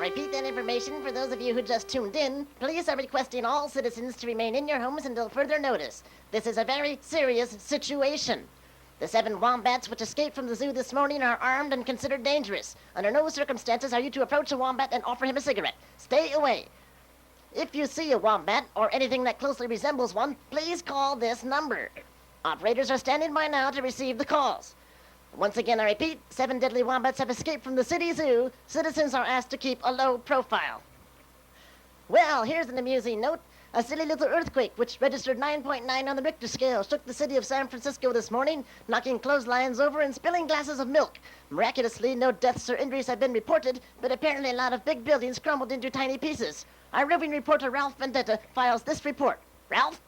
repeat that information for those of you who just tuned in. Police are requesting all citizens to remain in your homes until further notice. This is a very serious situation. The 7 wombats which escaped from the zoo this morning are armed and considered dangerous. Under no circumstances are you to approach a wombat and offer him a cigarette. Stay away. If you see a wombat or anything that closely resembles one, please call this number. Operators are standing by now to receive the calls. Once again, I repeat, 7 deadly wombats have escaped from the city zoo. Citizens are asked to keep a low profile. Well, here's an amusing note. A silly little earthquake, which registered 9.9 on the Richter scale, shook the city of San Francisco this morning, knocking clotheslines over and spilling glasses of milk. Miraculously, no deaths or injuries have been reported, but apparently a lot of big buildings crumbled into tiny pieces. Our roving reporter Ralph Vendetta files this report. Ralph?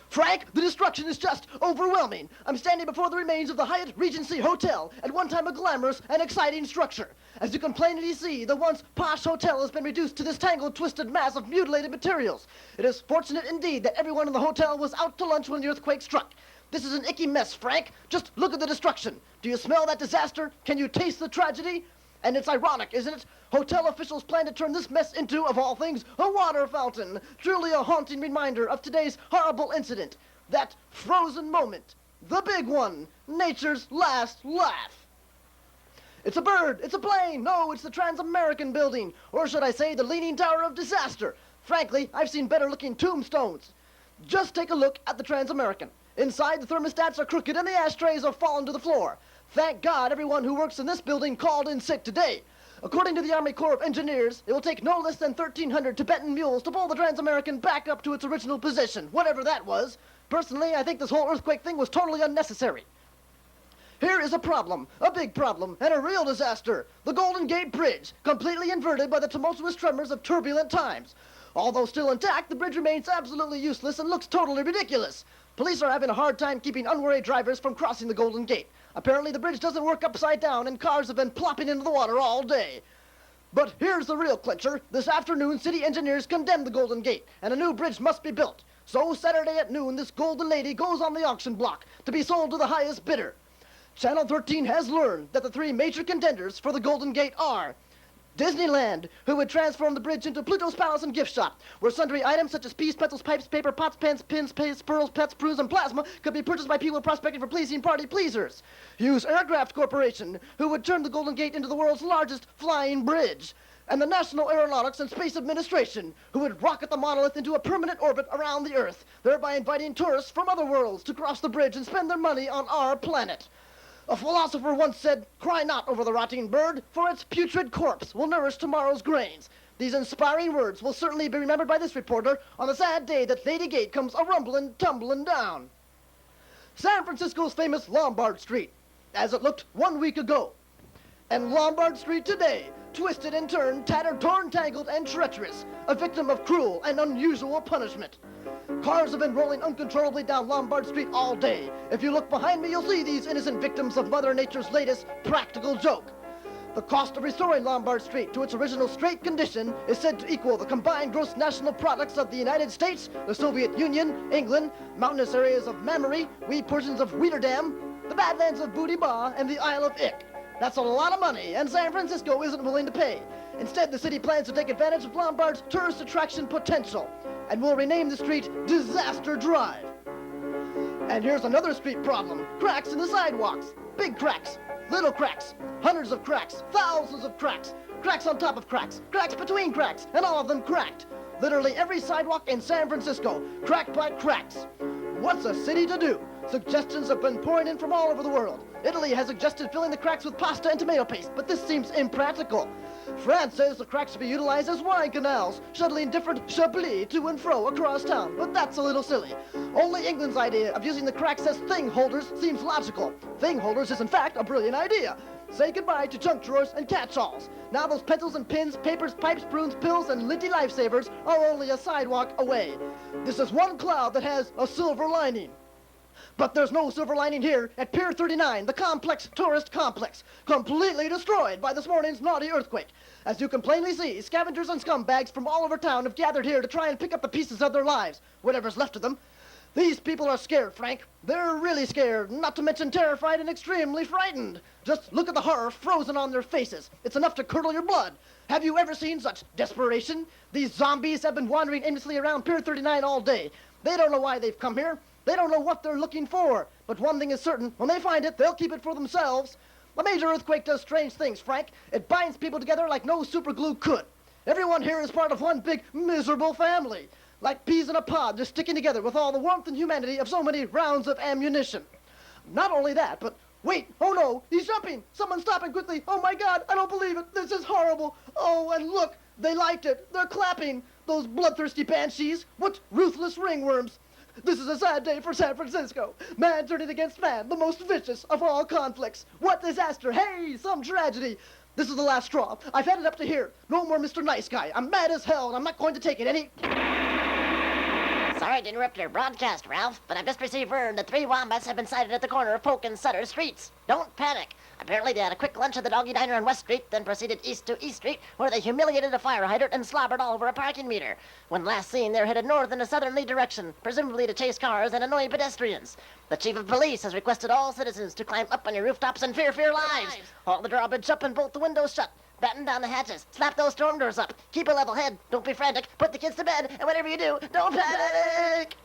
Frank, the destruction is just overwhelming. I'm standing before the remains of the Hyatt Regency Hotel, at one time a glamorous and exciting structure. As you can plainly see, the once posh hotel has been reduced to this tangled, twisted mass of mutilated materials. It is fortunate indeed that everyone in the hotel was out to lunch when the earthquake struck. This is an icky mess, Frank. Just look at the destruction. Do you smell that disaster? Can you taste the tragedy? And it's ironic, isn't it? Hotel officials plan to turn this mess into, of all things, a water fountain. Truly a haunting reminder of today's horrible incident. That frozen moment. The big one. Nature's last laugh. It's a bird. It's a plane. No, it's the Trans-American Building. Or should I say the Leaning Tower of Disaster. Frankly, I've seen better looking tombstones. Just take a look at the Trans-American. Inside, the thermostats are crooked and the ashtrays have fallen to the floor. Thank God everyone who works in this building called in sick today. According to the Army Corps of Engineers, it will take no less than 1,300 Tibetan mules to pull the Trans-American back up to its original position, whatever that was. Personally, I think this whole earthquake thing was totally unnecessary. Here is a problem, a big problem, and a real disaster. The Golden Gate Bridge, completely inverted by the tumultuous tremors of turbulent times. Although still intact, the bridge remains absolutely useless and looks totally ridiculous. Police are having a hard time keeping unwary drivers from crossing the Golden Gate. Apparently the bridge doesn't work upside down and cars have been plopping into the water all day. But here's the real clincher. This afternoon, city engineers condemned the Golden Gate, and a new bridge must be built. So Saturday at noon, this golden lady goes on the auction block to be sold to the highest bidder. Channel 13 has learned that the 3 major contenders for the Golden Gate are Disneyland, who would transform the bridge into Pluto's Palace and gift shop, where sundry items such as peas, pencils, pipes, paper, pots, pens, pins, paste, pearls, pets, prunes, and plasma could be purchased by people prospecting for pleasing party pleasers. Hughes Aircraft Corporation, who would turn the Golden Gate into the world's largest flying bridge. And the National Aeronautics and Space Administration, who would rocket the monolith into a permanent orbit around the Earth, thereby inviting tourists from other worlds to cross the bridge and spend their money on our planet. A philosopher once said, "Cry not over the rotting bird, for its putrid corpse will nourish tomorrow's grains." These inspiring words will certainly be remembered by this reporter on the sad day that Lady Gate comes a-rumbling, tumbling down. San Francisco's famous Lombard Street, as it looked 1 week ago. And Lombard Street today, twisted and turned, tattered, torn, tangled, and treacherous, a victim of cruel and unusual punishment. Cars have been rolling uncontrollably down Lombard Street all day. If you look behind me, you'll see these innocent victims of Mother Nature's latest practical joke. The cost of restoring Lombard Street to its original straight condition is said to equal the combined gross national products of the United States, the Soviet Union, England, mountainous areas of Mamre, wee portions of Weeterdam, the Badlands of Booty Ba, and the Isle of Ick. That's a lot of money, and San Francisco isn't willing to pay. Instead, the city plans to take advantage of Lombard's tourist attraction potential, and will rename the street Disaster Drive. And here's another street problem. Cracks in the sidewalks. Big cracks, little cracks, hundreds of cracks, thousands of cracks, cracks on top of cracks, cracks between cracks, and all of them cracked. Literally every sidewalk in San Francisco, cracked by cracks. What's a city to do? Suggestions have been pouring in from all over the world. Italy has suggested filling the cracks with pasta and tomato paste, but this seems impractical. France says the cracks should be utilized as wine canals, shuttling different chablis to and fro across town, but that's a little silly. Only England's idea of using the cracks as thing holders seems logical. Thing holders is in fact a brilliant idea. Say goodbye to junk drawers and catch-alls. Now those pencils and pins, papers, pipes, prunes, pills, and linty lifesavers are only a sidewalk away. This is one cloud that has a silver lining. But there's no silver lining here at Pier 39, the complex tourist complex, completely destroyed by this morning's naughty earthquake. As you can plainly see, scavengers and scumbags from all over town have gathered here to try and pick up the pieces of their lives, whatever's left of them. These people are scared, Frank. They're really scared, not to mention terrified and extremely frightened. Just look at the horror frozen on their faces. It's enough to curdle your blood. Have you ever seen such desperation? These zombies have been wandering aimlessly around Pier 39 all day. They don't know why they've come here. They don't know what they're looking for. But one thing is certain, when they find it, they'll keep it for themselves. A major earthquake does strange things, Frank. It binds people together like no superglue could. Everyone here is part of one big, miserable family. Like peas in a pod, just sticking together with all the warmth and humanity of so many rounds of ammunition. Not only that, but wait, oh no, he's jumping. Someone stop him quickly. Oh my God, I don't believe it. This is horrible. Oh, and look, they liked it. They're clapping. Those bloodthirsty banshees. What ruthless ringworms. This is a sad day for San Francisco. Man turning against man, the most vicious of all conflicts. What disaster. Hey, some tragedy. This is the last straw. I've had it up to here. No more Mr. Nice Guy. I'm mad as hell, and I'm not going to take it any... Sorry to interrupt your broadcast, Ralph, but I've just received word that 3 wombats have been sighted at the corner of Polk and Sutter Streets. Don't panic. Apparently they had a quick lunch at the Doggy Diner on West Street, then proceeded east to East Street, where they humiliated a fire hydrant and slobbered all over a parking meter. When last seen, they're headed north in a southerly direction, presumably to chase cars and annoy pedestrians. The chief of police has requested all citizens to climb up on your rooftops and fear for your lives. Haul the drawbridge up and bolt the windows shut. Batten down the hatches. Slap those storm doors up. Keep a level head. Don't be frantic. Put the kids to bed. And whatever you do, don't panic.